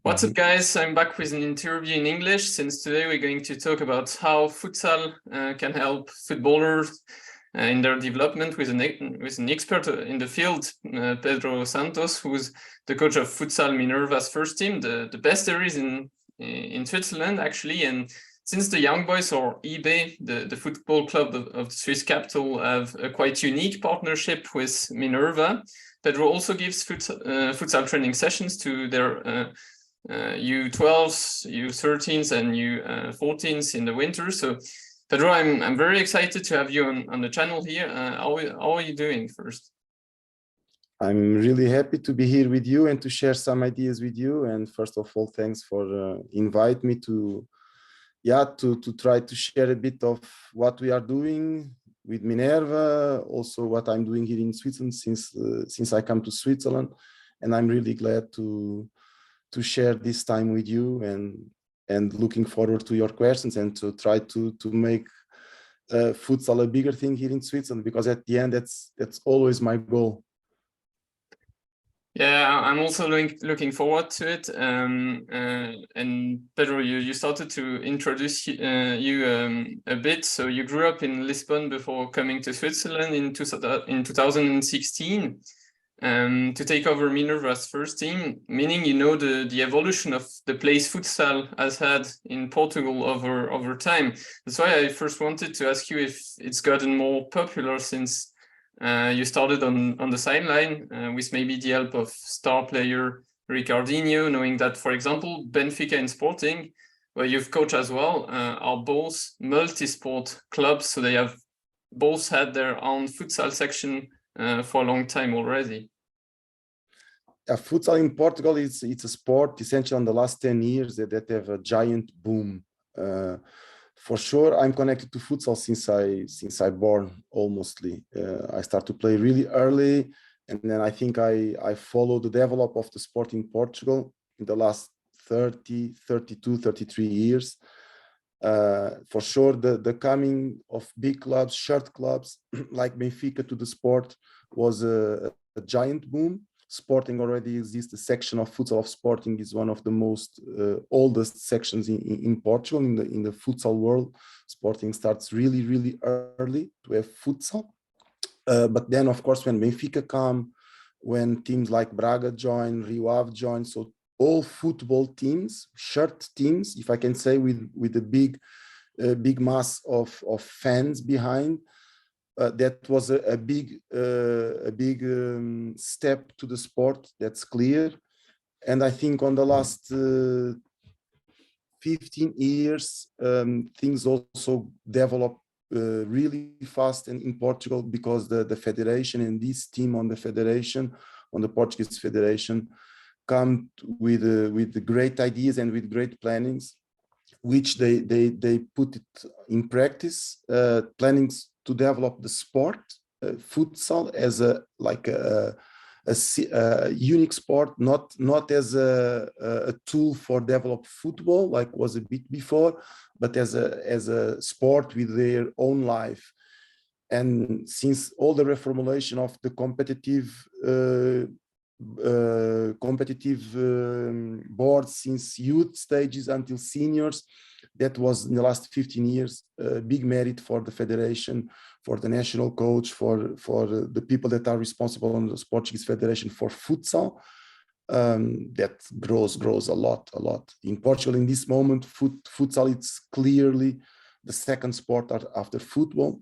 What's up, Mhm. guys? I'm back with an interview in English, since today we're going to talk about how futsal can help footballers in their development with an expert in the field, Pedro Santos, who's the coach of Futsal Minerva's first team, the best there is in Switzerland, actually. And since the Young Boys, or eBay, the football club of the Swiss capital, have a quite unique partnership with Minerva, Pedro also gives futsal training sessions to their U12s, U13s, and U14s in the winter. So, Pedro, I'm very excited to have you on the channel here. How are you doing first? I'm really happy to be here with you and to share some ideas with you. And first of all, thanks for invite me to try to share a bit of what we are doing with Minerva, also what I'm doing here in Switzerland since I come to Switzerland, and I'm really glad to share this time with you, and looking forward to your questions and to try to make futsal a bigger thing here in Switzerland, because at the end that's always my goal. Yeah, I'm also looking forward to it. And Pedro, you started to introduce you a bit. So you grew up in Lisbon before coming to Switzerland in 2016. To take over Minerva's first team, meaning you know the evolution of the place futsal has had in Portugal over time. That's why I first wanted to ask you if it's gotten more popular since you started on the sideline with maybe the help of star player Ricardinho, knowing that, for example, Benfica and Sporting, where you've coached as well, are both multi-sport clubs, so they have both had their own futsal section for a long time already. Futsal in Portugal, it's a sport essentially in the last 10 years that have a giant boom. For sure, I'm connected to futsal since I born almostly. I start to play really early, and then I think I follow the develop of the sport in Portugal in the last 30, 32, 33 years. For sure, the coming of big clubs, shirt clubs like Benfica to the sport was a giant boom. Sporting already exists. The section of futsal of Sporting is one of the most oldest sections in Portugal in the futsal world. Sporting starts really early to have futsal. But then, of course, when Benfica come, when teams like Braga join, Rio Ave join, so all football teams, shirt teams, if I can say, with a big mass of fans behind. That was a big step to the sport. That's clear, and I think on the last 15 years, things also developed really fast in Portugal, because the federation and this team on the Portuguese federation, come with the great ideas and with great plannings, which they put it in practice, plannings to develop the sport, futsal, as a unique sport, not as a tool for develop football like was a bit before, but as a sport with their own life. And since all the reformulation of the competitive boards, since youth stages until seniors, that was in the last 15 years a big merit for the federation, for the national coach, for the people that are responsible on the Portuguese federation for futsal. That grows a lot in Portugal in this moment. Futsal, it's clearly the second sport after football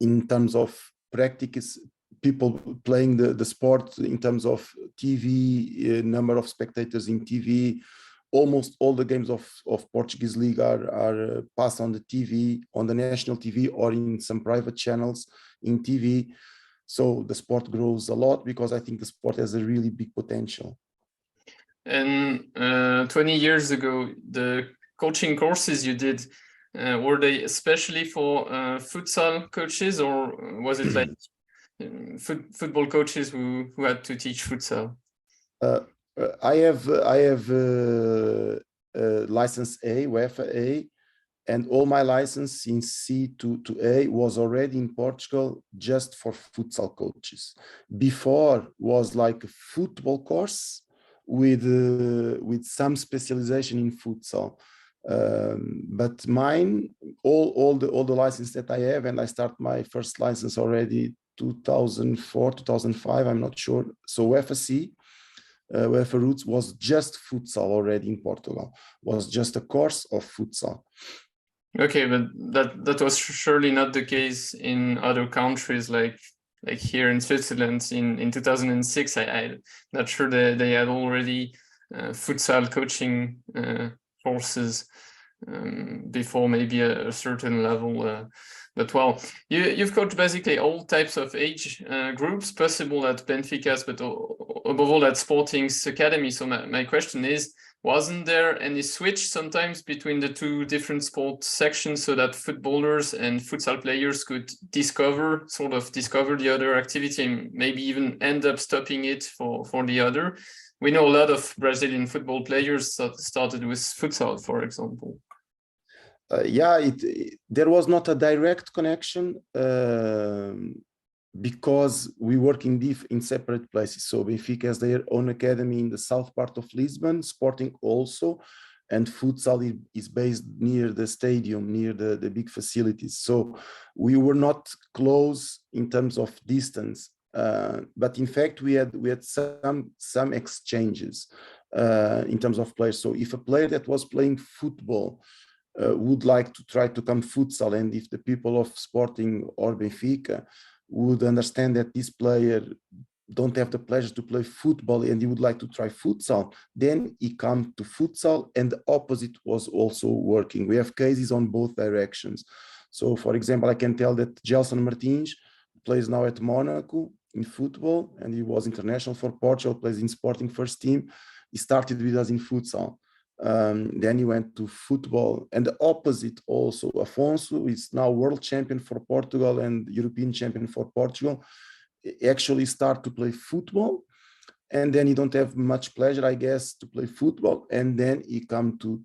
in terms of practice, people playing the sport, in terms of TV, number of spectators in TV. Almost all the games of Portuguese League are passed on the TV, on the national TV, or in some private channels in TV. So the sport grows a lot, because I think the sport has a really big potential. And 20 years ago, the coaching courses you did, were they especially for futsal coaches, or was it like football coaches who had to teach futsal? I have license A, UEFA A, and all my license in C to A was already in Portugal just for futsal coaches. Before was like a football course, with some specialization in futsal. But mine, all the license that I have, and I start my first license already 2004, 2005, I'm not sure. So UEFA UEFA Roots was just futsal already in Portugal, was just a course of futsal. Okay, but that was surely not the case in other countries, like here in Switzerland in 2006. I'm not sure that they had already futsal coaching courses before maybe a certain level. But well, you've coached basically all types of age groups possible at Benfica's, but above all at Sporting's academy. So my question is, wasn't there any switch sometimes between the two different sport sections so that footballers and futsal players could discover the other activity and maybe even end up stopping it for the other? We know a lot of Brazilian football players that started with futsal, for example. Yeah, there was not a direct connection because we work in separate places. So Benfica has their own academy in the south part of Lisbon, Sporting also, and futsal is based near the stadium, near the big facilities. So we were not close in terms of distance, but in fact we had some exchanges in terms of players. So if a player that was playing football would like to try to come futsal, and if the people of Sporting or Benfica would understand that this player don't have the pleasure to play football and he would like to try futsal, then he come to futsal, and the opposite was also working. We have cases on both directions. So for example, I can tell that Gelson Martins plays now at Monaco in football, and he was international for Portugal, plays in Sporting first team. He started with us in futsal. Then he went to football, and the opposite also. Afonso is now world champion for Portugal and European champion for Portugal. He actually start to play football, and then he don't have much pleasure, I guess, to play football, and then he come to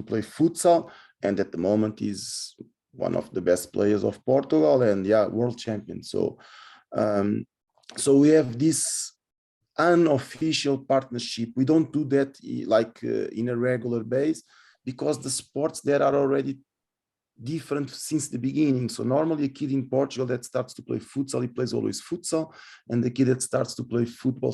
play futsal, and at the moment he's one of the best players of Portugal, and yeah, world champion. So so we have this unofficial partnership. We don't do that like in a regular base, because the sports there are already different since the beginning. So normally a kid in Portugal that starts to play futsal, he plays always futsal, and the kid that starts to play football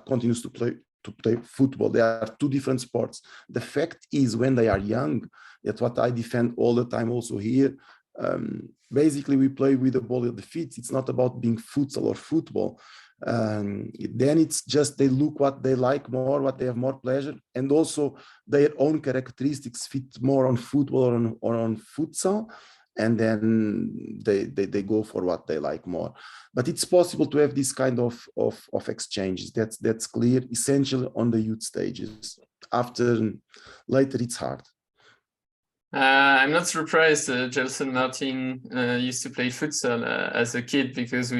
continues to play football. They are two different sports. The fact is, when they are young, that's what I defend all the time also here. Basically we play with the ball at the feet. It's not about being futsal or football. Then it's just they look what they like more, what they have more pleasure, and also their own characteristics fit more on football or on futsal, and then they go for what they like more. But it's possible to have this kind of exchanges. That's clear, essentially on the youth stages. Later it's hard. I'm not surprised Gelson Martin used to play futsal as a kid, because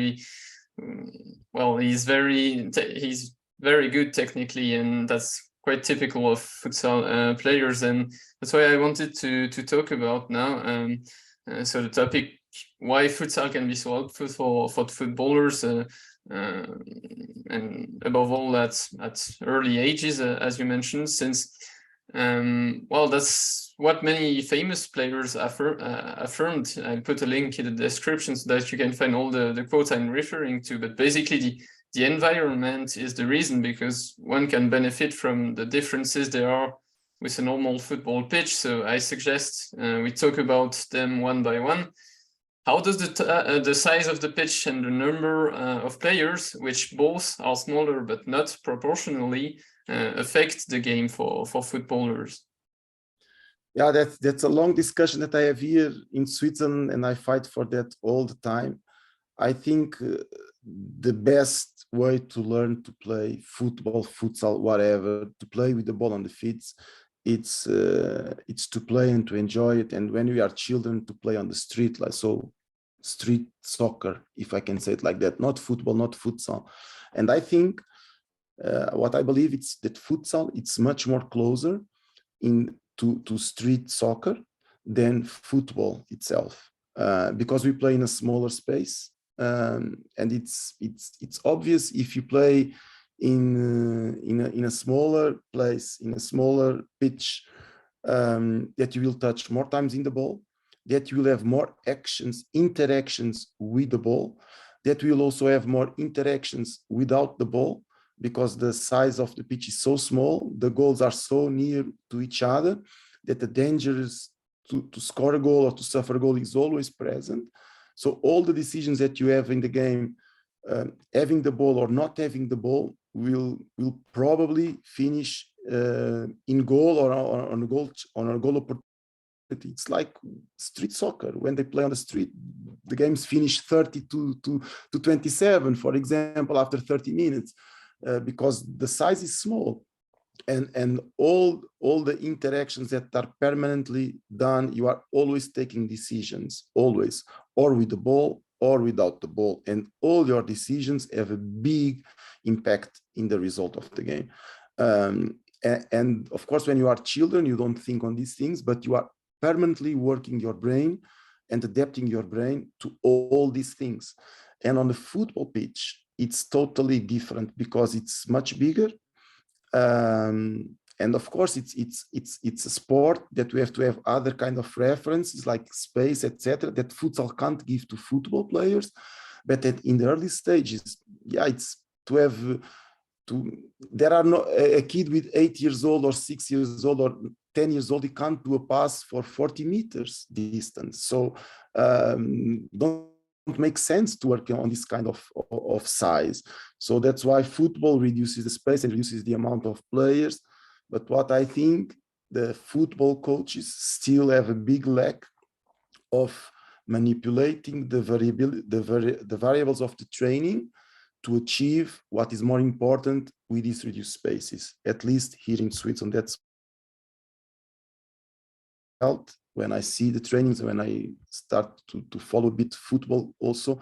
he's very good technically, and that's quite typical of futsal players, and that's why I wanted to talk about now. So the topic, why futsal can be so helpful for footballers, and above all at early ages, as you mentioned, since that's what many famous players affirmed. I put a link in the description so that you can find all the quotes I'm referring to. But basically, the environment is the reason, because one can benefit from the differences there are with a normal football pitch. So I suggest we talk about them one by one. How does the size of the pitch and the number of players, which both are smaller but not proportionally, affect the game for footballers? Yeah, that's a long discussion that I have here in Switzerland, and I fight for that all the time. I think the best way to learn to play football, futsal, whatever, to play with the ball on the feet, it's to play and to enjoy it. And when we are children, to play on the street, like so, street soccer, if I can say it like that, not football, not futsal. And I think what I believe it's that futsal, it's much more closer to street soccer than football itself, because we play in a smaller space, and it's obvious if you play in a smaller place, in a smaller pitch, that you will touch more times in the ball, that you will have more interactions with the ball, that we will also have more interactions without the ball, because the size of the pitch is so small, the goals are so near to each other, that the danger is to score a goal or to suffer a goal is always present. So all the decisions that you have in the game, having the ball or not having the ball, will probably finish in goal or on a goal opportunity. It's like street soccer. When they play on the street, the games finish 30 to 27, for example, after 30 minutes, because the size is small. And all the interactions that are permanently done, you are always taking decisions, always, or with the ball or without the ball, and all your decisions have a big impact in the result of the game. And of course, when you are children, you don't think on these things, but you are permanently working your brain and adapting your brain to all these things. And on the football pitch, it's totally different because it's much bigger. And of course, it's a sport that we have to have other kind of references like space, etc., that futsal can't give to football players. But that in the early stages, yeah, it's to have there are no a kid with 8 years old or 6 years old or 10 years old, he can't do a pass for 40 meters distance. So don't make sense to work on this kind of size. So that's why football reduces the space and reduces the amount of players. But what I think, the football coaches still have a big lack of manipulating the variables of the training to achieve what is more important with these reduced spaces, at least here in Switzerland. That's felt when I see the trainings, when I start to follow a bit football also.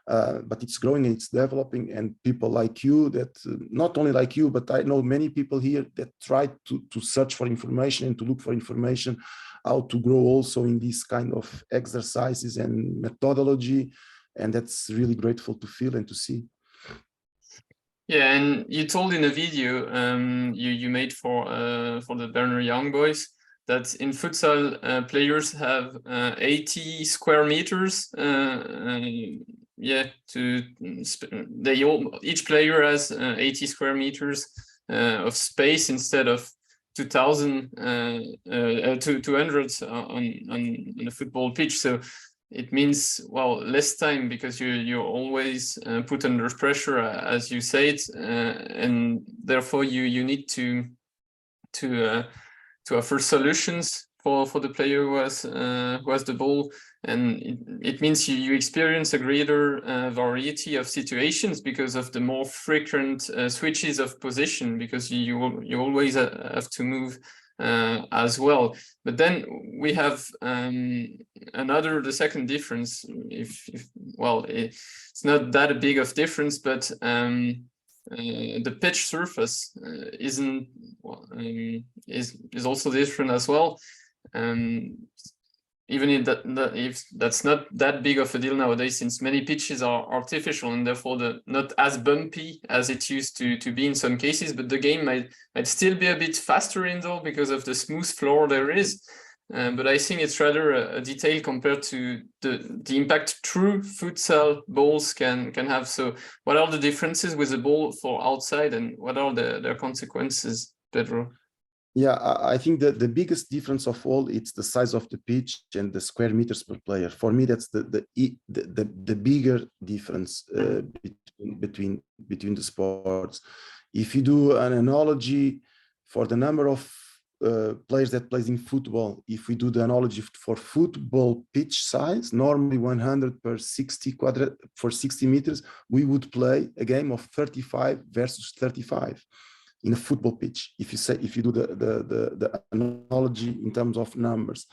But it's growing and it's developing, and people like you that not only like you, but I know many people here that try to search for information and to look for information, how to grow also in this kind of exercises and methodology. And that's really grateful to feel and to see. Yeah, and you told in a video you made for the Berner Young Boys that in futsal players have 80 square meters. Yeah, each player has 80 square meters of space instead of 2,000 200 on a football pitch. So it means, well, less time because you're always put under pressure, as you said, and therefore you need to offer solutions for the player who has the ball, and it means you experience a greater variety of situations because of the more frequent switches of position, because you always have to move as well. But then we have the second difference. Well, it's not that big of difference, but the pitch surface is also different as well. Even if that's not that big of a deal nowadays, since many pitches are artificial and therefore not as bumpy as it used to be in some cases, but the game might still be a bit faster indoor because of the smooth floor there is. But I think it's rather a detail compared to the impact true futsal balls can have. So what are the differences with the ball for outside, and what are their consequences, Pedro? Yeah, I think that the biggest difference of all, it's the size of the pitch and the square meters per player. For me, that's the bigger difference between the sports. If you do an analogy for the number of players that plays in football, if we do the analogy for football pitch size, normally 100 per 60 for 60 meters, we would play a game of 35 versus 35. In a football pitch, if you do the analogy in terms of numbers,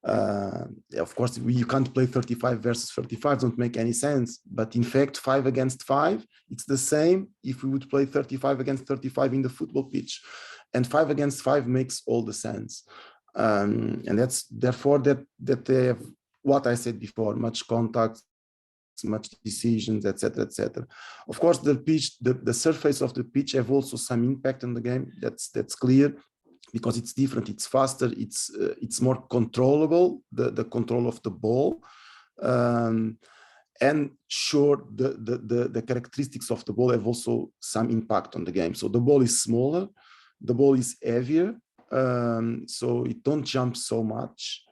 of course you can't play 35 versus 35, don't make any sense. But in fact, 5 against 5, it's the same if we would play 35 against 35 in the football pitch, and 5 against 5 makes all the sense. And that's therefore that they have what I said before: much contact, much decisions, etc., etc. Of course, the pitch, the surface of the pitch have also some impact on the game. That's clear, because it's different, it's faster, it's more controllable, the control of the ball. And sure, the characteristics of the ball have also some impact on the game. So the ball is smaller, the ball is heavier, so it don't jump so much.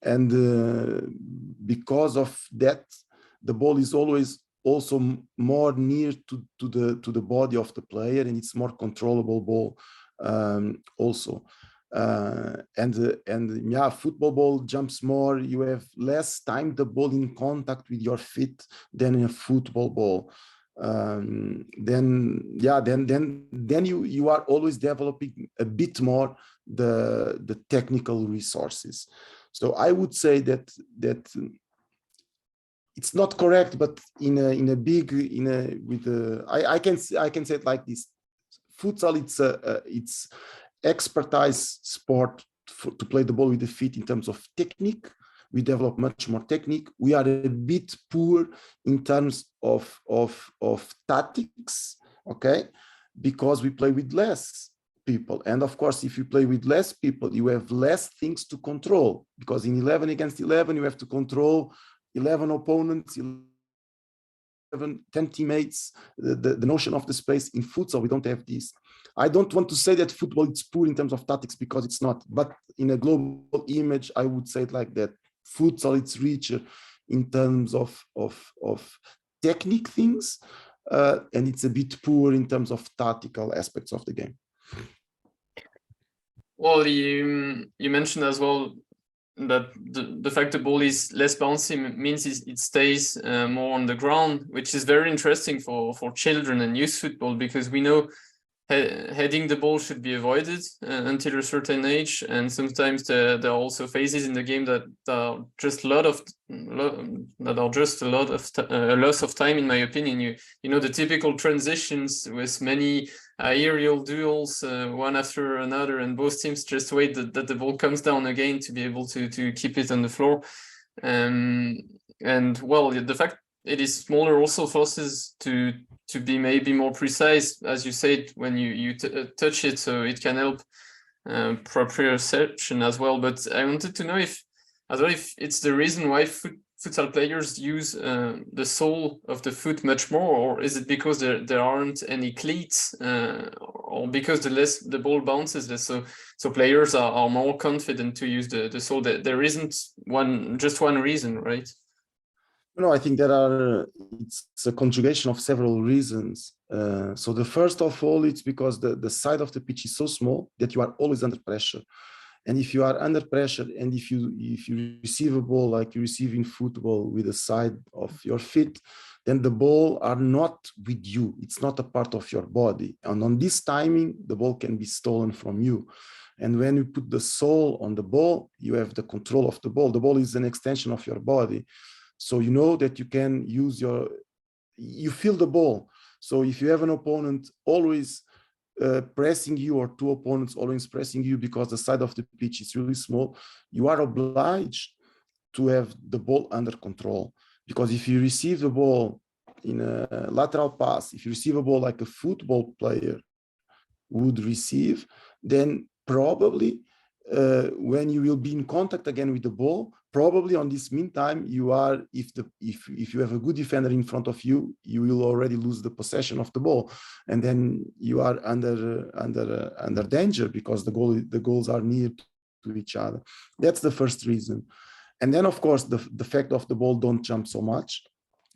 And because of that, the ball is always also more near to the body of the player, and it's more controllable ball also. And yeah, football ball jumps more. You have less time the ball in contact with your feet than in a football ball. Then you are always developing a bit more the technical resources. So I would say that it's not correct, but I can say it like this: futsal, it's expertise sport to play the ball with the feet in terms of technique. We develop much more technique. We are a bit poor in terms of tactics, okay, because we play with less people. And of course, if you play with less people, you have less things to control, because in 11 against 11, you have to control 11 opponents, 10 teammates, the notion of the space. In futsal, we don't have this. I don't want to say that football is poor in terms of tactics, because it's not, but in a global image, I would say it like that. Futsal, it's richer in terms of technique things, and it's a bit poor in terms of tactical aspects of the game. Well, you mentioned as well that the fact the ball is less bouncy means it stays more on the ground, which is very interesting for children and youth football, because we know heading the ball should be avoided until a certain age, and sometimes there are also phases in the game that are just a loss of time, in my opinion. You know, the typical transitions with many aerial duels, one after another, and both teams just wait that the ball comes down again to be able to keep it on the floor. And well, the fact it is smaller also forces to be maybe more precise, as you said, when you touch it, so it can help proprioception as well. But I wanted to know if it's the reason why futsal players use the sole of the foot much more, or is it because there aren't any cleats, or because the ball bounces less, so players are more confident to use the sole? There isn't just one reason, right? No, I think it's a conjugation of several reasons. So the first of all, it's because the side of the pitch is so small that you are always under pressure. And if you are under pressure, and if you receive a ball like you receive in football with the side of your feet, then the ball are not with you. It's not a part of your body. And on this timing, the ball can be stolen from you. And when you put the sole on the ball, you have the control of the ball. The ball is an extension of your body. So you know that you can use you feel the ball. So if you have an opponent always pressing you, or two opponents always pressing you because the side of the pitch is really small, you are obliged to have the ball under control. Because if you receive the ball in a lateral pass, if you receive a ball like a football player would receive, then probably when you will be in contact again with the ball, probably on this meantime, if you have a good defender in front of you, you will already lose the possession of the ball, and then you are under danger, because the goals are near to each other. That's the first reason. And then of course the fact of the ball don't jump so much,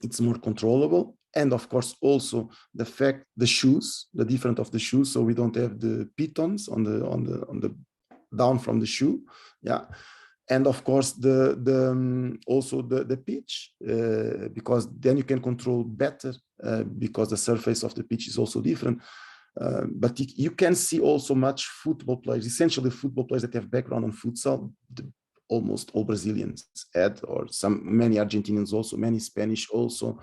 it's more controllable. And of course also the shoes, the difference of the shoes, so we don't have the pitons on the down from the shoe, yeah. And of course also the pitch, because then you can control better, because the surface of the pitch is also different. But you can see also much football players, essentially football players that have background on futsal, almost all Brazilians had, or many Argentinians also, many Spanish also,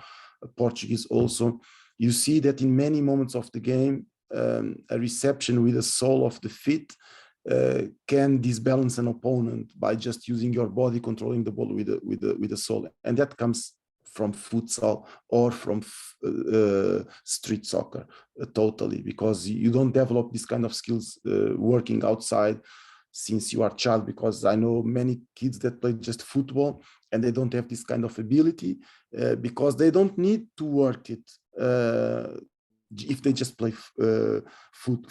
Portuguese also. You see that in many moments of the game, a reception with the sole of the feet can disbalance an opponent by just using your body controlling the ball with the sole, and that comes from futsal or from street soccer, totally, because you don't develop this kind of skills working outside since you are a child, because I know many kids that play just football and they don't have this kind of ability because they don't need to work it if they just play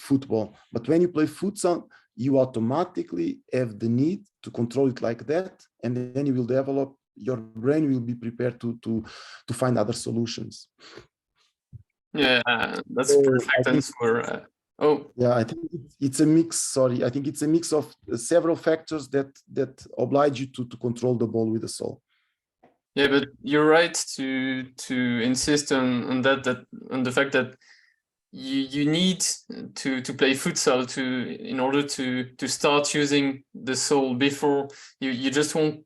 football. But when you play futsal, you automatically have the need to control it like that, and then you will develop, your brain will be prepared to find other solutions. Yeah, that's So perfect answer. Yeah, I think it's a mix. Sorry, I think it's a mix of several factors that oblige you to control the ball with the soul. Yeah, but you're right to insist on the fact that you need to play futsal in order to start using the soul. Before you just won't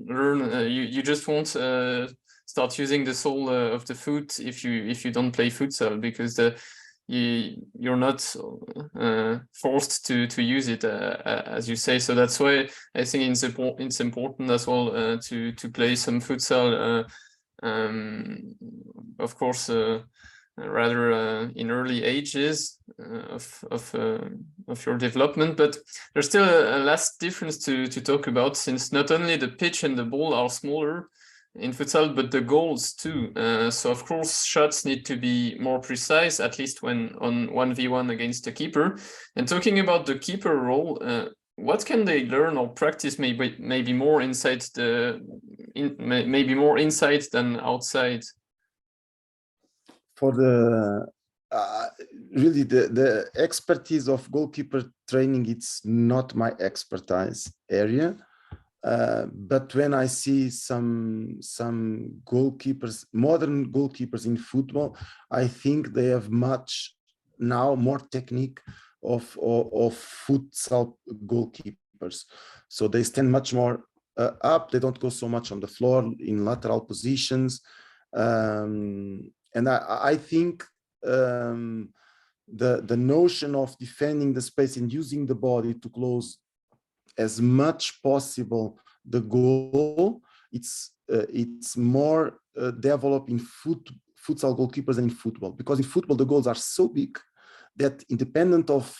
learn. You just won't start using the soul of the foot if you don't play futsal, because you're not forced to use it as you say. So that's why I think it's important as well to play some futsal. Of course, rather in early ages of your development. But there's still a last difference to talk about, since not only the pitch and the ball are smaller in futsal, but the goals too. So of course shots need to be more precise, at least when on 1v1 against the keeper. And talking about the keeper role, what can they learn or practice maybe more inside maybe more inside than outside? For the really the expertise of goalkeeper training, it's not my expertise area. But when I see some goalkeepers, modern goalkeepers in football, I think they have much now more technique of futsal goalkeepers. So they stand much more up. They don't go so much on the floor in lateral positions. And I think the notion of defending the space and using the body to close as much possible the goal, it's more developed in futsal goalkeepers than in football, because in football the goals are so big that independent of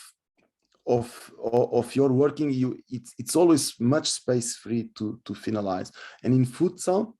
your working, it's always much space free to finalize. And in futsal,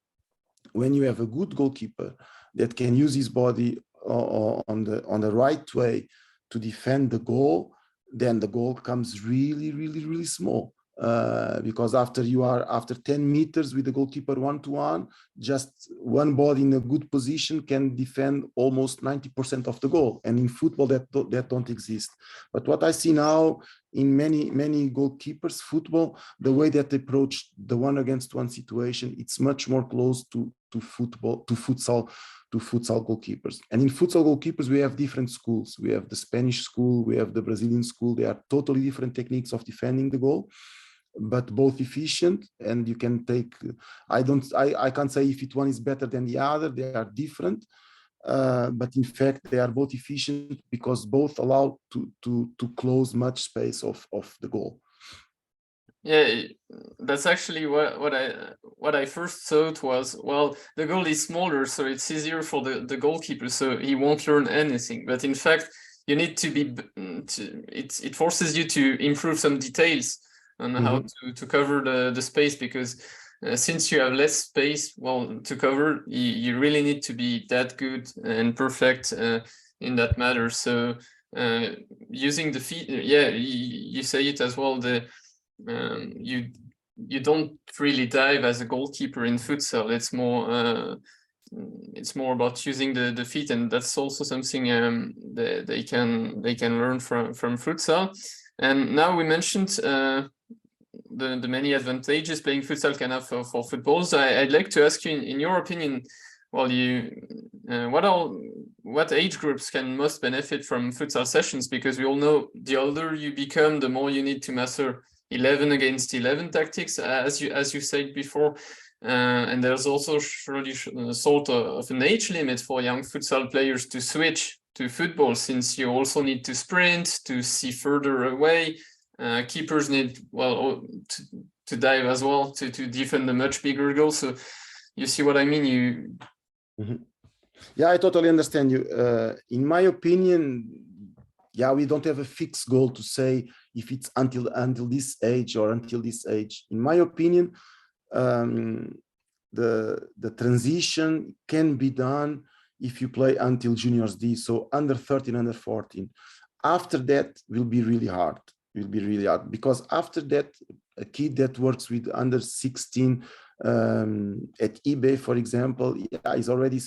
when you have a good goalkeeper that can use his body on the right way to defend the goal, then the goal comes really small. Because after 10 meters with the goalkeeper 1-to-1, just one body in a good position can defend almost 90% of the goal. And in football, that don't exist. But what I see now in many goalkeepers football, the way that they approach the 1-against-1 situation, it's much more close to futsal goalkeepers. And in futsal goalkeepers, we have different schools. We have the Spanish school, we have the Brazilian school. They are totally different techniques of defending the goal, but both efficient. And you can take, I can't say if one is better than the other. They are different, but in fact they are both efficient because both allow to close much space of the goal. Yeah, that's actually what I first thought was, well, the goal is smaller, so it's easier for the goalkeeper, so he won't learn anything. But in fact, you need to be, it forces you to improve some details on how to cover the space, because since you have less space, well, to cover, you really need to be that good and perfect in that matter. So using the feet, yeah, you say it as well, you don't really dive as a goalkeeper in futsal. It's more about using the feet, and that's also something that they can learn from futsal. And now we mentioned the many advantages playing futsal can have for football. So I'd like to ask you, in your opinion, well, what age groups can most benefit from futsal sessions? Because we all know the older you become, the more you need to master 11-against-11 tactics, as you said before, and there's also surely sort of an age limit for young futsal players to switch to football, since you also need to sprint to see further away. Keepers need, well, to dive as well to defend a much bigger goal. So you see what I mean? You Yeah, I totally understand you. In my opinion, yeah, we don't have a fixed goal to say if it's until this age or until this age. In my opinion, the transition can be done if you play until juniors D, so under 13, under 14. After that will be really hard. Will be really hard because after that, a kid that works with under 16 at eBay, for example, yeah, is already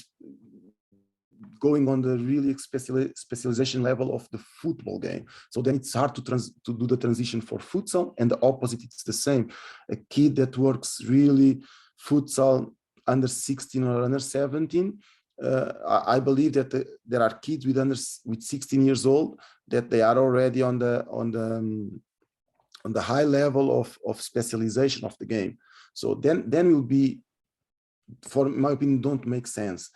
going on the really specialization level of the football game. So then it's hard to do the transition for futsal, and the opposite, it's the same. A kid that works really futsal under 16 or under 17, I believe that there are kids with 16 years old that they are already on the high level of specialization of the game. So then will be, for my opinion, don't make sense.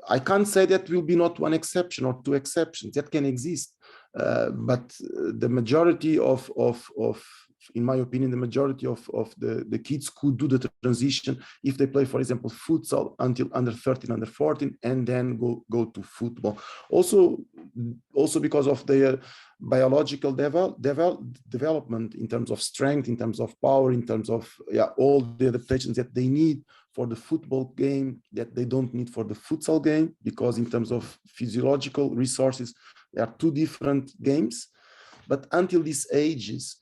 I can't say that will be not one exception or two exceptions that can exist, but the majority of in my opinion, the majority of the kids could do the transition if they play, for example, futsal until under 13, under 14, and then go to football. Also because of their biological development in terms of strength, in terms of power, in terms of all the adaptations that they need for the football game that they don't need for the futsal game, because in terms of physiological resources, they are two different games. But until these ages,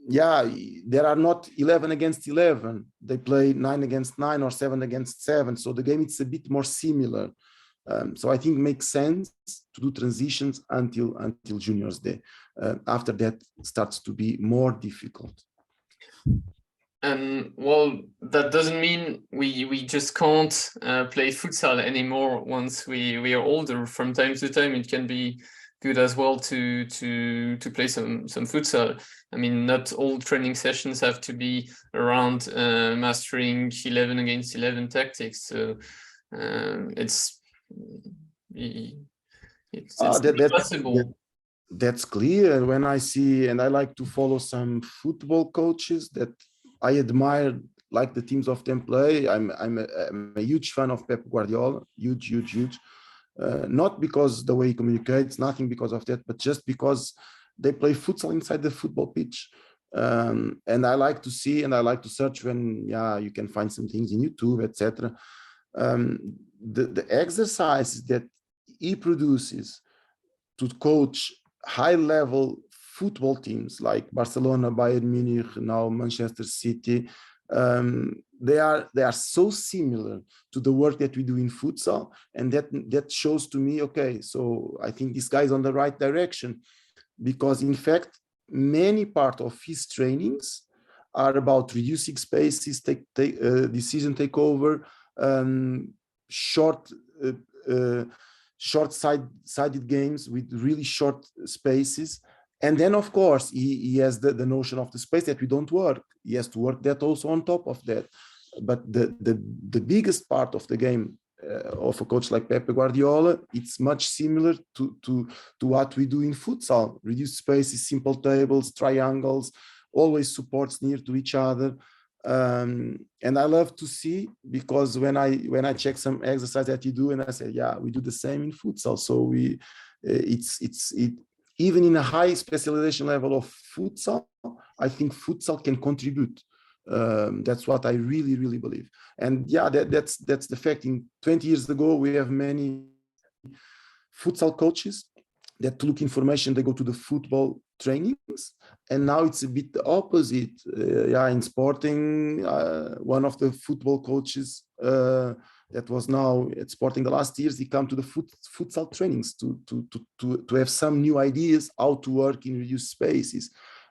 there are not 11 against 11. They play 9 against 9 or 7 against 7. So the game is a bit more similar. So I think it makes sense to do transitions until juniors day. After that, starts to be more difficult. And well, that doesn't mean we just can't play futsal anymore once we are older. From time to time, it can be good as well to play some futsal. I mean, not all training sessions have to be around mastering 11 against 11 tactics. So it's possible. That's clear. When I see, and I like to follow some football coaches that I admire, like the teams of them play. I'm a huge fan of Pep Guardiola, huge. Not because the way he communicates, nothing because of that, but just because they play futsal inside the football pitch. And I like to see, and I like to search when, you can find some things in YouTube, etc. The exercises that he produces to coach high-level football teams like Barcelona, Bayern Munich, now Manchester City, they are so similar to the work that we do in futsal, and that shows to me, okay, so I think this guy is on the right direction, because in fact many part of his trainings are about reducing spaces, decision takeover, short-sided games with really short spaces. And then, of course, he has the notion of the space that we don't work. He has to work that also on top of that. But the biggest part of the game of a coach like Pep Guardiola, it's much similar to what we do in futsal. Reduced spaces, simple tables, triangles, always supports near to each other. And I love to see, because when I check some exercise that you do, and I say, we do the same in futsal. So even in a high specialization level of futsal, I think futsal can contribute. That's what I really believe. And that's the fact. In 20 years ago, we have many futsal coaches that, to look information, they go to the football trainings, and now it's a bit the opposite. In Sporting, one of the football coaches that was now at Sporting the last years, he come to the futsal trainings to have some new ideas how to work in reduced spaces.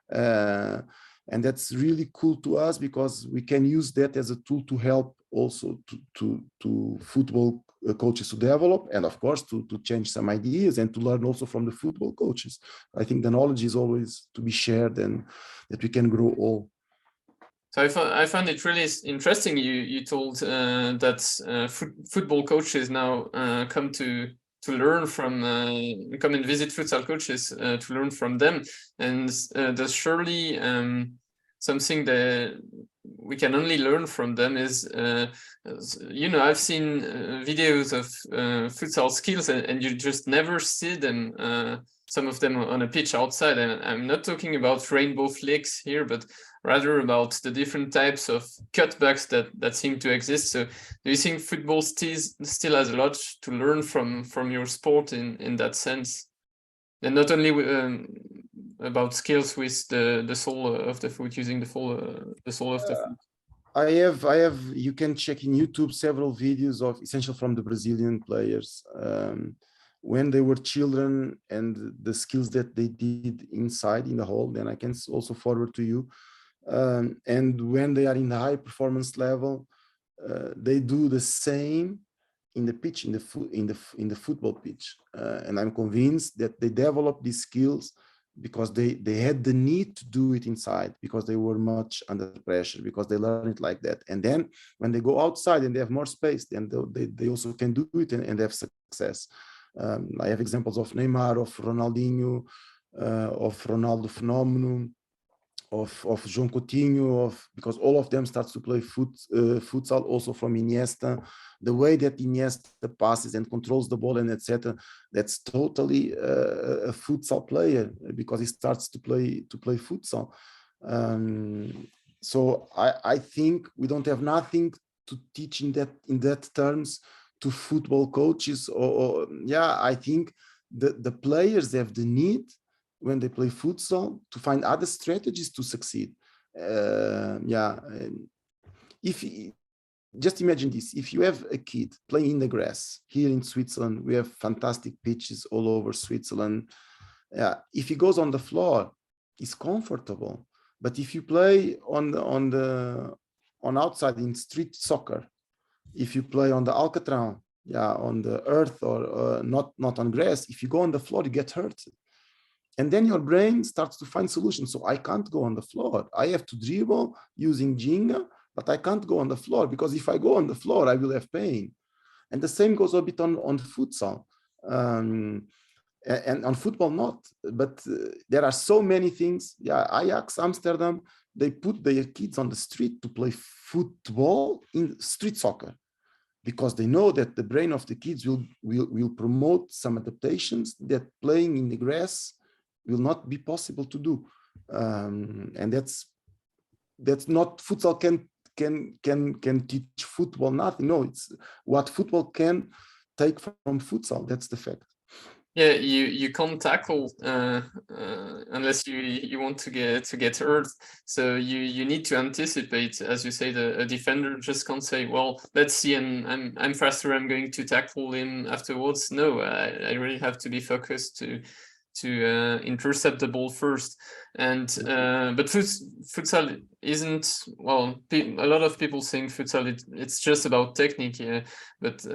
And that's really cool to us, because we can use that as a tool to help also to football coaches to develop, and of course to change some ideas and to learn also from the football coaches. I think the knowledge is always to be shared, and that we can grow all. So I found it really interesting. You told that football coaches now come to learn from, come and visit futsal coaches to learn from them, and there's surely something that we can only learn from them is, you know, I've seen videos of futsal skills, and you just never see them, some of them on a pitch outside. And I'm not talking about rainbow flicks here, but rather about the different types of cutbacks that seem to exist. So do you think football still has a lot to learn from your sport in that sense? And not only about skills with the sole of the foot, using the sole of the foot. I have. You can check in YouTube several videos of essential from the Brazilian players when they were children and the skills that they did inside in the hall. Then I can also forward to you. And when they are in the high performance level, they do the same in the pitch, in the football pitch. And I'm convinced that they develop these skills because they had the need to do it inside, because they were much under pressure, because they learned it like that. And then when they go outside and they have more space, then they also can do it and have success. I have examples of Neymar, of Ronaldinho, of Ronaldo Fenomeno, of João Coutinho, because all of them starts to play futsal, also from Iniesta. The way that Iniesta passes and controls the ball and etc., that's totally a futsal player, because he starts to play futsal. So I think we don't have nothing to teach in that terms to football coaches, or yeah, I think the players have the need, when they play futsal, to find other strategies to succeed. If just imagine this: if you have a kid playing in the grass here in Switzerland, we have fantastic pitches all over Switzerland. If he goes on the floor, it's comfortable. But if you play on outside in street soccer, if you play on the Alcatraz, on the earth, or not on grass, if you go on the floor, you get hurt. And then your brain starts to find solutions. So I can't go on the floor. I have to dribble using Jenga, but I can't go on the floor, because if I go on the floor, I will have pain. And the same goes a bit on futsal. And on football, not. But there are so many things. Ajax Amsterdam, they put their kids on the street to play football in street soccer, because they know that the brain of the kids will promote some adaptations that playing in the grass will not be possible to do. And that's not futsal can teach football nothing. No, it's what football can take from futsal. That's the fact. Yeah, you can't tackle unless you want to get hurt. So you need to anticipate, as you say. A defender just can't say, well, let's see, and I'm faster, I'm going to tackle him afterwards. No, I really have to be focused to intercept the ball first. And but futsal isn't, well, a lot of people think futsal it's just about technique, but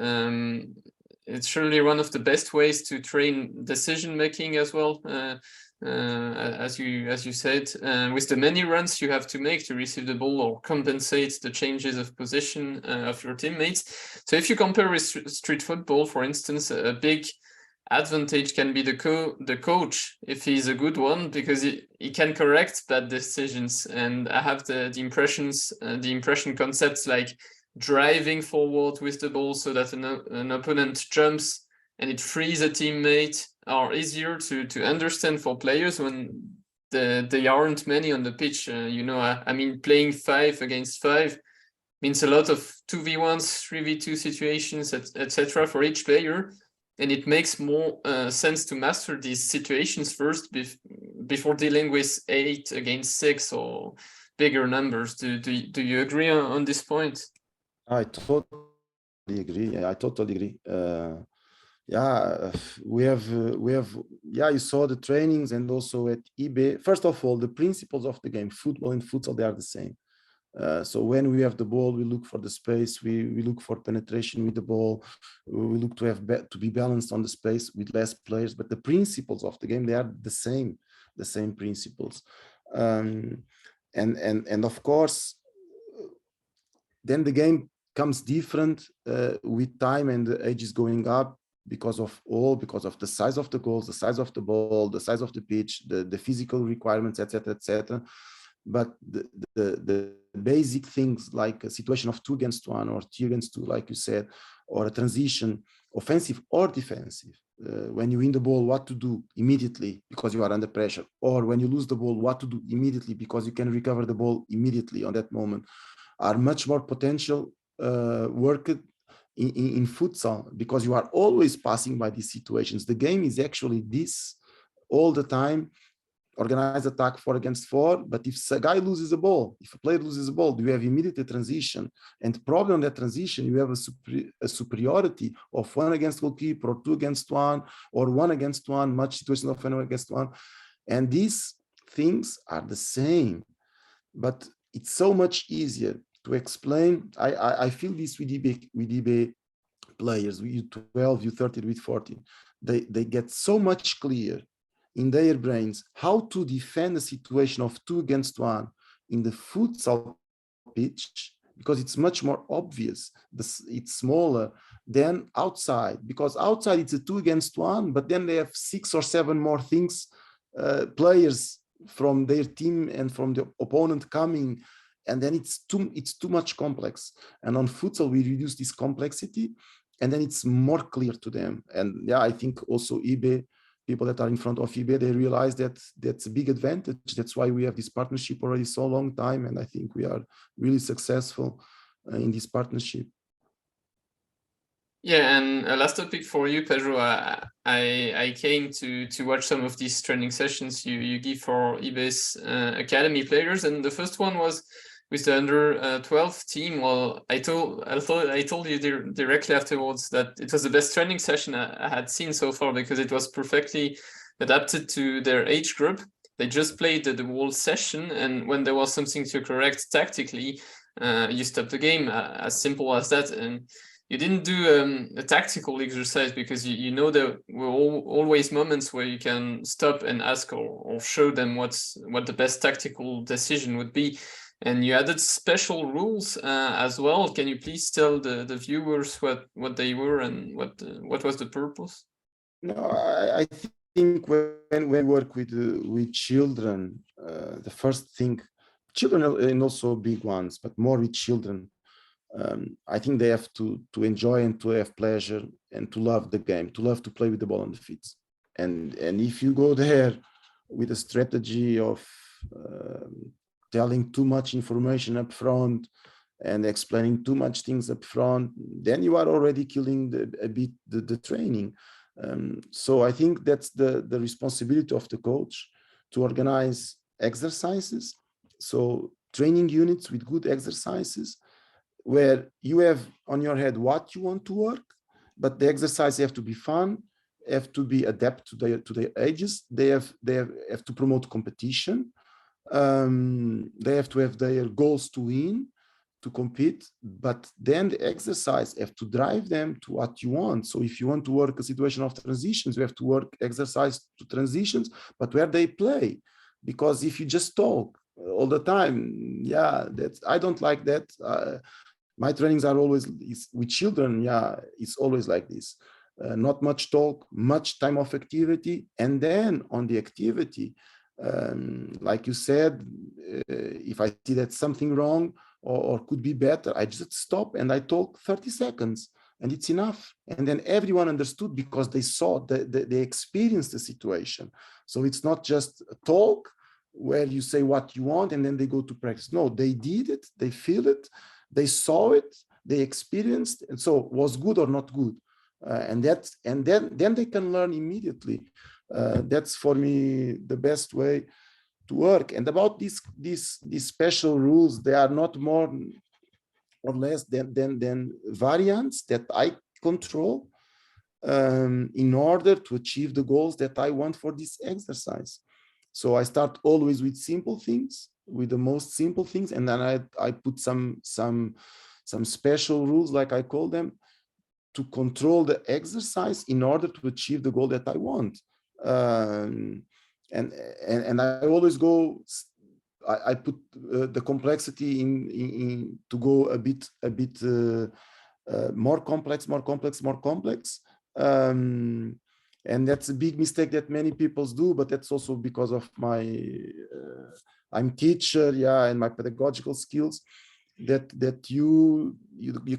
it's surely one of the best ways to train decision making as well, as you said, with the many runs you have to make to receive the ball or compensate the changes of position of your teammates. So if you compare with street football, for instance, a big advantage can be the coach, if he's a good one, because he can correct bad decisions. And I have the impression concepts like driving forward with the ball so that an opponent jumps and it frees a teammate are easier to understand for players when they aren't many on the pitch. I mean, playing 5 against 5 means a lot of 2v1s, 3v2 situations, etc. for each player. And it makes more sense to master these situations first before dealing with 8 against 6 or bigger numbers. Do you agree on this point? I totally agree. I totally agree. We have. You saw the trainings, and also at eBay. First of all, the principles of the game, football and futsal, they are the same. So when we have the ball, we look for the space. We look for penetration with the ball. We look to be balanced on the space with less players. But the principles of the game, they are the same principles. And of course, then the game comes different with time, and the age is going up because of the size of the goals, the size of the ball, the size of the pitch, the physical requirements, etc., etc. but the basic things like a situation of 2 against 1 or 3 against 2, like you said, or a transition, offensive or defensive. When you win the ball, what to do immediately because you are under pressure, or when you lose the ball, what to do immediately because you can recover the ball immediately on that moment, are much more potential work in futsal, because you are always passing by these situations. The game is actually this all the time. Organized attack 4 against 4, but if a guy loses the ball, if a player loses the ball, you have immediate transition, and probably on that transition you have a superiority of 1 against goalkeeper, or 2 against 1, or 1 against 1, much situation of 1 against 1, and these things are the same, but it's so much easier to explain. I feel this with DB players, with U12, U13, with 14, they get so much clear in their brains how to defend a situation of 2 against 1 in the futsal pitch, because it's much more obvious. It's smaller than outside, because outside it's a 2 against 1, but then they have 6 or 7 more things, players from their team and from the opponent coming, and then it's too much complex. And on futsal we reduce this complexity, and then it's more clear to them. And yeah, I think also eBay, people that are in front of eBay, they realize that that's a big advantage. That's why we have this partnership already so long time, and I think we are really successful in this partnership. Yeah, and a last topic for you, Pedro. I came to watch some of these training sessions you give for eBay's academy players, and the first one was with the under 12 team. Well, I told you directly afterwards that it was the best training session I had seen so far, because it was perfectly adapted to their age group. They just played the whole session, and when there was something to correct tactically, you stopped the game, as simple as that. And you didn't do a tactical exercise, because you know there were always moments where you can stop and ask or show them what the best tactical decision would be. And you added special rules as well. Can you please tell the viewers what they were and what was the purpose? No, I think when we work with children, the first thing, children and also big ones, but more with children, I think they have to enjoy and to have pleasure and to love the game, to love to play with the ball on the feet. And if you go there with a strategy of telling too much information up front and explaining too much things up front, then you are already killing a bit the training. So I think that's the responsibility of the coach, to organize exercises, so training units with good exercises, where you have on your head what you want to work, but the exercise have to be fun, have to be adapted to their ages. They have to promote competition. They have to have their goals to win, to compete, but then the exercise have to drive them to what you want. So if you want to work a situation of transitions, you have to work exercise to transitions, but where they play. Because if you just talk all the time, yeah, I don't like that. My trainings are always with children. Yeah, it's always like this. Not much talk, much time of activity, and then on the activity, like you said, if I see that something wrong or could be better, I just stop and I talk 30 seconds, and it's enough. And then everyone understood, because they saw, they experienced the situation. So it's not just a talk where you say what you want and then they go to practice. No, they did it, they feel it, they saw it, they experienced, and so was good or not good. And then they can learn immediately. That's for me the best way to work. And about these special rules, they are not more or less than variants that I control in order to achieve the goals that I want for this exercise. So I start always with simple things, with the most simple things, and then I put some special rules, like I call them, to control the exercise in order to achieve the goal that I want. And I always go, I put the complexity in to go a bit more complex. And that's a big mistake that many people do, but that's also because of my I'm teacher, yeah, and my pedagogical skills, that you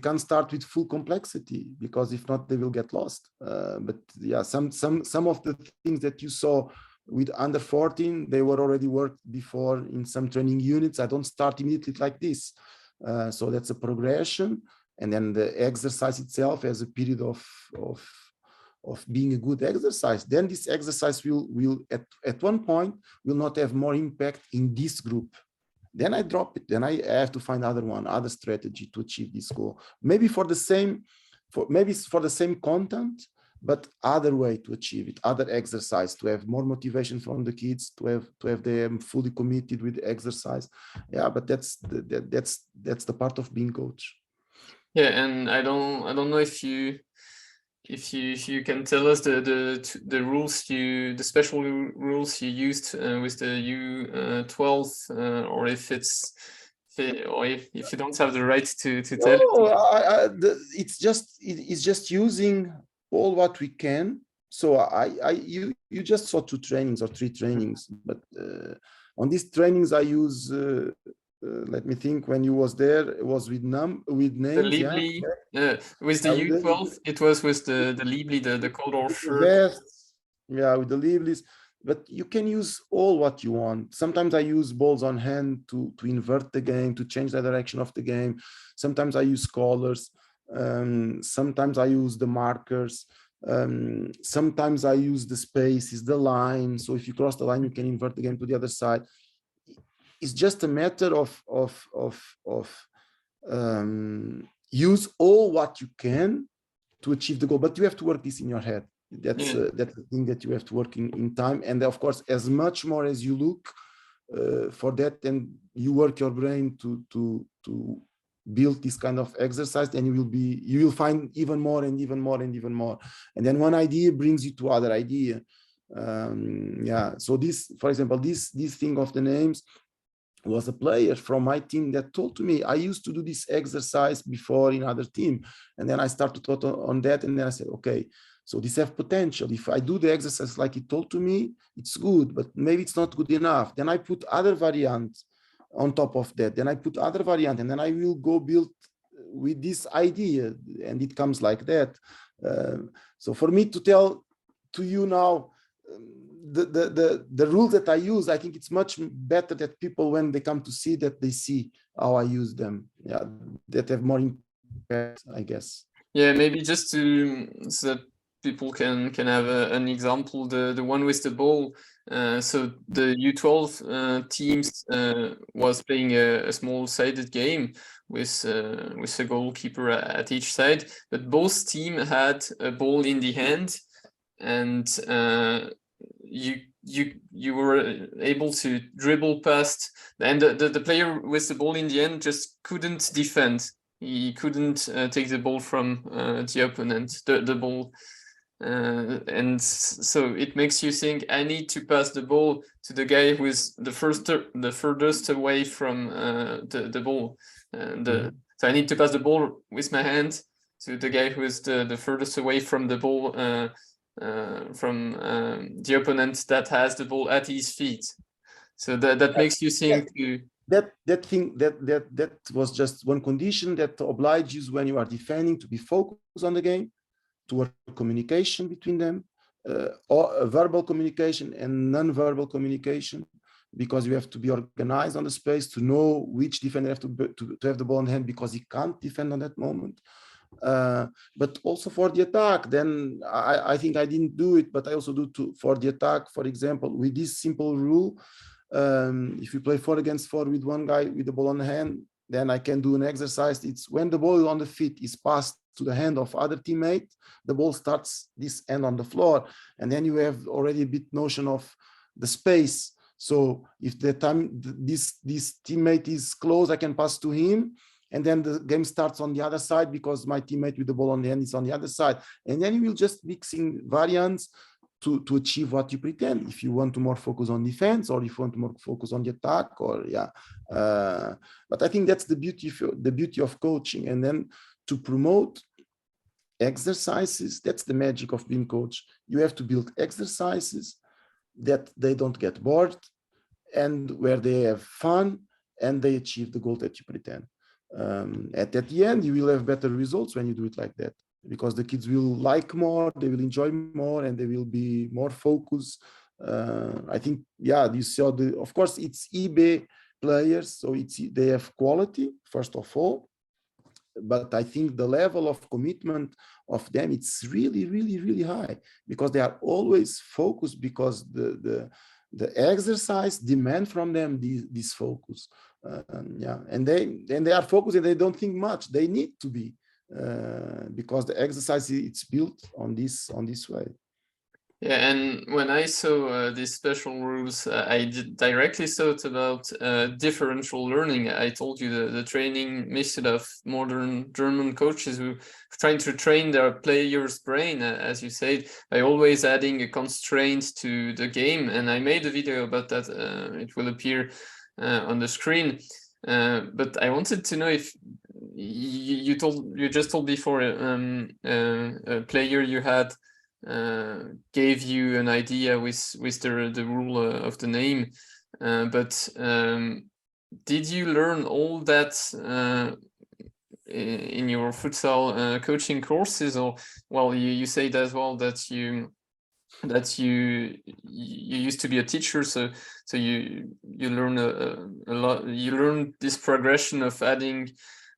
can't start with full complexity, because if not they will get lost. But yeah, some of the things that you saw with under 14, they were already worked before in some training units. I don't start immediately like this. So that's a progression, and then the exercise itself as a period of being a good exercise. Then this exercise will at one point will not have more impact in this group. Then I drop it. Then I have to find other strategy to achieve this goal. Maybe for the same content, but other way to achieve it, other exercise, to have more motivation from the kids, to have them fully committed with the exercise. Yeah, but that's the part of being coach. Yeah, and I don't know if you can tell us the rules the special rules you used with the U12, or if you don't have the right to tell it. It's just using all what we can. So you just saw 2 trainings or 3 trainings, but on these trainings I use let me think, when you was there, it was with names. With the U12, it was with the Liebli, the color shirt. Vests, yeah, with the Lieblis. But you can use all what you want. Sometimes I use balls on hand to invert the game, to change the direction of the game. Sometimes I use collars. Sometimes I use the markers. Sometimes I use the spaces, the line. So if you cross the line, you can invert the game to the other side. It's just a matter of use all what you can to achieve the goal, but you have to work this in your head. That's the thing that you have to work in time. And of course, as much more as you look for that, and you work your brain to build this kind of exercise, then you will find even more and even more and even more. And then one idea brings you to other idea. Yeah. So this, for example, this thing of the names was a player from my team that told to me, I used to do this exercise before in other team. And then I started to thought on that. And then I said, okay, so this have potential. If I do the exercise like he told to me, it's good, but maybe it's not good enough. Then I put other variants on top of that. Then I put other variant, and then I will go build with this idea. And it comes like that. So for me to tell to you now, the rules that I use, I think it's much better that people, when they come to see, that they see how I use them. Yeah, that have more impact, I guess. Yeah, maybe just so that people can have an example. The one with the ball. So the U12 teams was playing a small-sided game with a goalkeeper at each side, but both teams had a ball in the hand, and you were able to dribble past, and the player with the ball in the end just couldn't defend. He couldn't take the ball from the opponent, the ball. And so it makes you think, I need to pass the ball to the guy who is the furthest away from the ball. So I need to pass the ball with my hand to the guy who is the furthest away from the ball, from the opponent that has the ball at his feet. So that makes you think that was just one condition that obliges, when you are defending, to be focused on the game, to work communication between them, or verbal communication and non-verbal communication, because you have to be organized on the space to know which defender have to have the ball in hand, because he can't defend on that moment. But also for the attack, then I think I didn't do it, but I also do for the attack. For example, with this simple rule, if you play 4 against 4 with one guy with the ball on the hand, then I can do an exercise. It's when the ball on the feet is passed to the hand of other teammate, the ball starts this end on the floor, and then you have already a bit notion of the space. So if the time this teammate is close, I can pass to him, and then the game starts on the other side, because my teammate with the ball on the hand is on the other side. And then you will just mixing variants to achieve what you pretend. If you want to more focus on defense, or if you want to more focus on the attack, or yeah. But I think that's the beauty of coaching. And then to promote, exercises. That's the magic of being coach. You have to build exercises that they don't get bored and where they have fun and they achieve the goal that you pretend. At the end, you will have better results when you do it like that, because the kids will like more, they will enjoy more, and they will be more focused. I think, yeah, you saw of course, it's eBay players, so they have quality, first of all. But I think the level of commitment of them, it's really, really, really high, because they are always focused, because the exercise demand from them this focus. Yeah, and they are focused and they don't think much. They need to be, because the exercise, it's built on this way. Yeah, and when I saw these special rules, I directly thought about differential learning. I told you the training method of modern German coaches who are trying to train their player's brain, as you said, by always adding a constraint to the game. And I made a video about that. It will appear on the screen. But I wanted to know if you just told before a player you had gave you an idea with the rule of the name, but did you learn all that in your futsal coaching courses? Or, well, you said as well that you used to be a teacher, so you learn a lot. You learn this progression of adding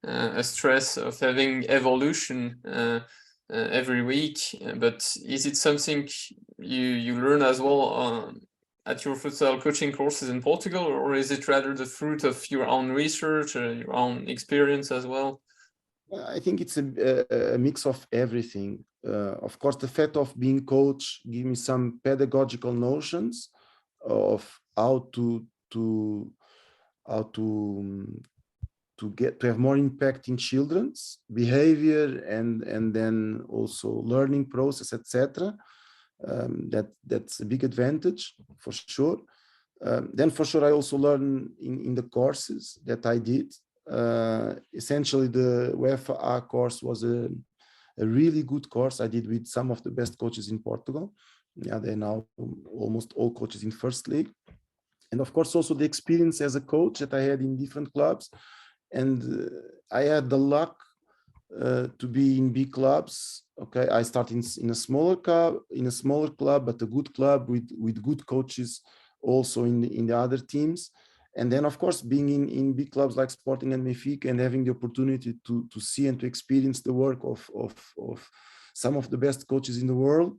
a stress, of having evolution every week. But is it something you learn as well at your futsal coaching courses in Portugal, or is it rather the fruit of your own research, your own experience as well? I think it's a mix of everything. Of course, the fact of being coach give me some pedagogical notions of how to have more impact in children's behavior and then also learning process, etc. That's a big advantage for sure. Then for sure I also learn in the courses that I did. Essentially, the UEFA A course was a really good course I did with some of the best coaches in Portugal. Yeah, they're now almost all coaches in first league. And of course, also the experience as a coach that I had in different clubs. And I had the luck to be in big clubs. Okay, I started in a smaller club, but a good club with good coaches also in the other teams. And then, of course, being in big clubs like Sporting and Benfica and having the opportunity to see and to experience the work of some of the best coaches in the world.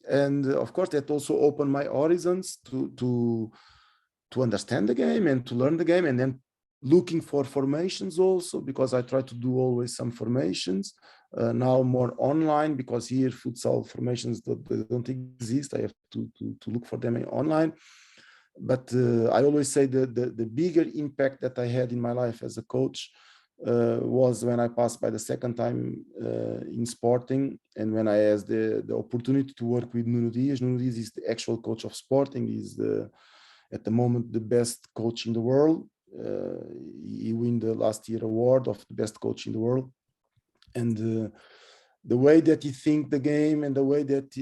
And of course, that also opened my horizons to understand the game and to learn the game, and then looking for formations also, because I try to do always some formations. Now more online, because here futsal formations don't exist. I have to look for them online. But I always say the bigger impact that I had in my life as a coach was when I passed by the second time in Sporting, and when I had the opportunity to work with Nuno Dias. Nuno Dias is the actual coach of Sporting. He's at the moment the best coach in the world. He won the last year award of the best coach in the world. And the way that he thinks the game, and the way that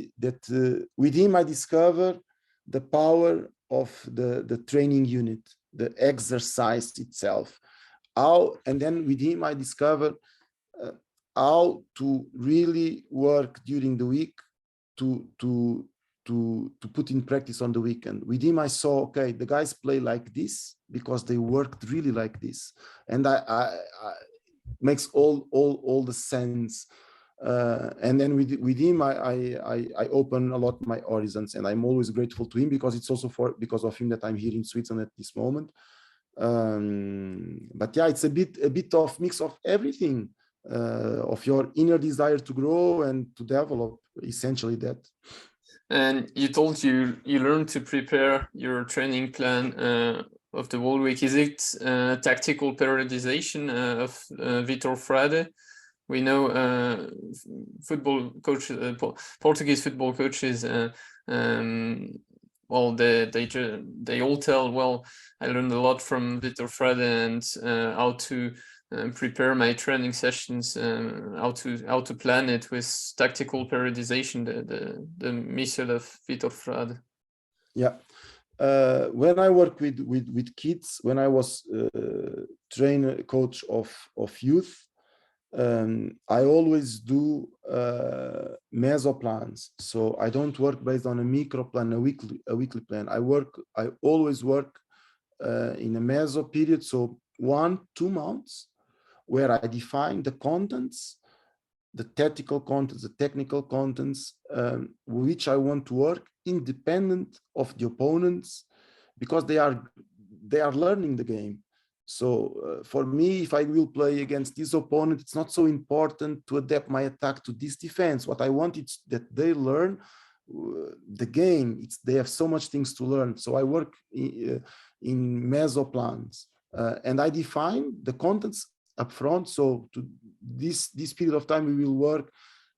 with him I discover the power of the training unit, the exercise itself. And then with him I discover how to really work during the week to put in practice on the weekend. With him I saw, okay, the guys play like this because they worked really like this, and I makes all the sense. And then with him I open a lot my horizons, and I'm always grateful to him, because it's also because of him that I'm here in Switzerland at this moment. But yeah, it's a bit of mix of everything, of your inner desire to grow and to develop, essentially that. And you told you learned to prepare your training plan of the whole week. Is it tactical periodization of Vitor Frade? We know football coach, Portuguese football coaches. Well, they all tell, well, I learned a lot from Vitor Frade, and how to prepare my training sessions, how to plan it with tactical periodization, the method of Vitofrad. Yeah. When I work with kids, when I was trainer coach of youth, I always do meso plans. So I don't work based on a micro plan, a weekly plan. I always work in a meso period, so 1-2 months, where I define the contents, the tactical contents, the technical contents, which I want to work independent of the opponents, because they are learning the game. So for me, if I will play against this opponent, it's not so important to adapt my attack to this defense. What I want is that they learn the game. They have so much things to learn. So I work in meso plans, and I define the contents up front. So to this period of time, we will work.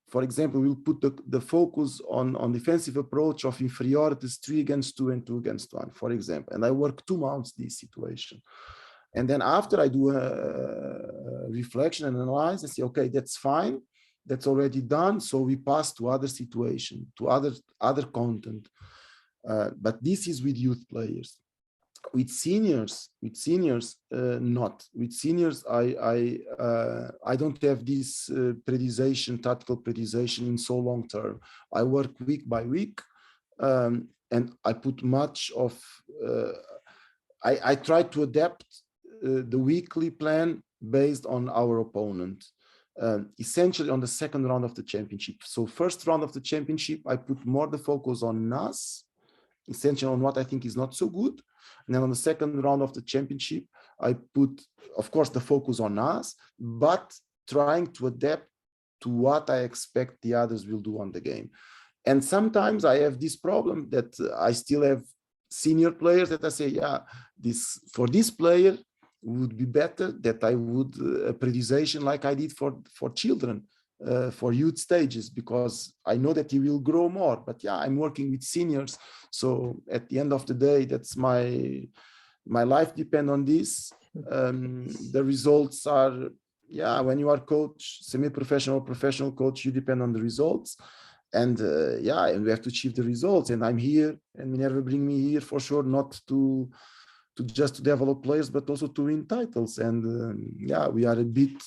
For example, we'll put the focus on defensive approach of inferiorities 3 against 2 and 2 against 1, for example. And I work 2 months this situation. And then after I do a reflection and analyze, I say, okay, that's fine. That's already done. So we pass to other situation, to other content. But this is with youth players. With seniors, not. With seniors, I don't have this periodization, tactical periodization in so long term. I work week by week, and I put much of. I try to adapt the weekly plan based on our opponent, essentially on the second round of the championship. So first round of the championship, I put more the focus on us, essentially on what I think is not so good. And then on the second round of the championship, I put, of course, the focus on us, but trying to adapt to what I expect the others will do on the game. And sometimes I have this problem that I still have senior players that I say, yeah, for this player would be better that I would a periodization like I did for children, for youth stages, because I know that he will grow more. But yeah, I'm working with seniors, so at the end of the day, that's my life depend on this. The results are, yeah, when you are coach, semi-professional, professional coach, you depend on the results. And yeah, and we have to achieve the results. And I'm here, and Minerva bring me here for sure, not to just to develop players, but also to win titles. And yeah, we are a bit,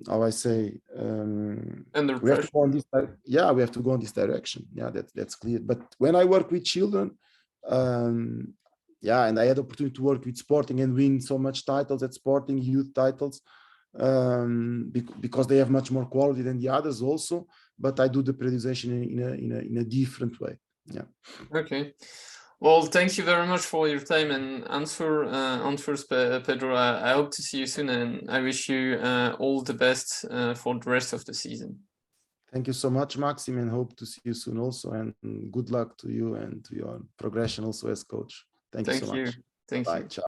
how I say, Under we have to pressure. go on this. Yeah, we have to go in this direction. Yeah, that's clear. But when I work with children, yeah, and I had the opportunity to work with Sporting and win so much titles at Sporting, youth titles, because they have much more quality than the others also. But I do the periodization in a different way. Yeah. Okay. Well, thank you very much for your time and answers, Pedro. I hope to see you soon, and I wish you all the best for the rest of the season. Thank you so much, Maxim, and hope to see you soon also. And good luck to you and to your progression also as coach. Thank you so much. Thank you. Bye. Ciao.